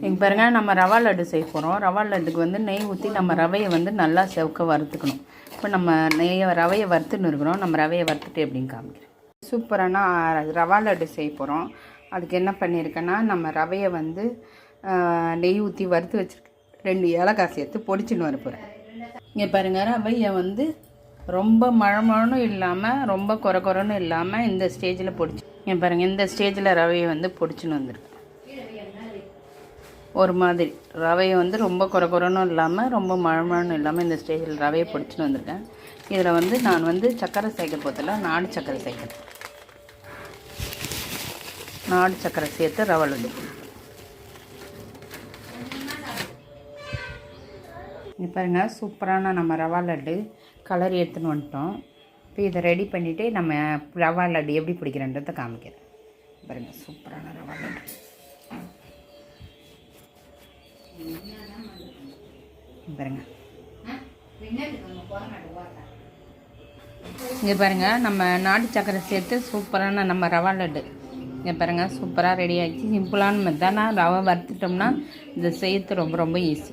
இங்கே பாருங்கள், நம்ம ரவா லட்டு செய்ய போகிறோம். ரவா லட்டுக்கு வந்து நெய் ஊற்றி நம்ம ரவையை வந்து நல்லா செவக்க வறுத்துக்கணும். இப்போ நம்ம ரவையை வறுத்துன்னு இருக்கிறோம். நம்ம ரவையை வறுத்துட்டு எப்படின்னு காமிக்கிறேன். சூப்பரான ரவா லட்டு செய்ய போகிறோம். அதுக்கு என்ன பண்ணியிருக்கேன்னா, நம்ம ரவையை வந்து நெய் ஊற்றி வறுத்து வச்சுருக்கேன். 2 ஏலக்காய் சேர்த்து பொடிச்சுன்னு வர போகிறேன். இங்கே பாருங்கள், ரவையை வந்து ரொம்ப மழமழனும் இல்லாமல் ரொம்ப குறைன்னு இல்லாமல் இந்த ஸ்டேஜில் பொடிச்சு. இங்கே பாருங்கள், இந்த ஸ்டேஜில் ரவையை வந்து பொடிச்சுன்னு வந்துருக்கு. ஒரு மாதிரி ரவையை வந்து ரொம்ப குறைன்னு இல்லாமல் ரொம்ப மழமழனும் இல்லாமல் இந்த ஸ்டேஜில் ரவையை பொடிச்சுன்னு வந்திருக்கேன். இதில் வந்து நான் வந்து சர்க்கரை சேர்க்க போதில்ல, நாடு சர்க்கரை சேர்க்கிறேன். நாடு சர்க்கரை சேர்த்து ரவை லட்டு. இங்கே பாருங்கள், சூப்பரான நம்ம ரவா லட்டு கலர் எடுத்துன்னு வந்துட்டோம். இப்போ இதை ரெடி பண்ணிவிட்டு நம்ம ரவா லட்டு எப்படி பிடிக்கிறன்றதை காமிக்கிறேன். பாருங்கள், சூப்பரான ரவா லட்டு. பாருங்கள், இங்கே பாருங்கள், நம்ம நாட்டு சக்கரை சேர்த்து சூப்பரான நம்ம ரவா லட்டு. இங்கே பாருங்கள், சூப்பராக ரெடி ஆகிடுச்சு. சிம்பிளான மெத்தட் தான். ரவை வறுத்துட்டோம்னா இதை செய்யறது ரொம்ப ஈஸி.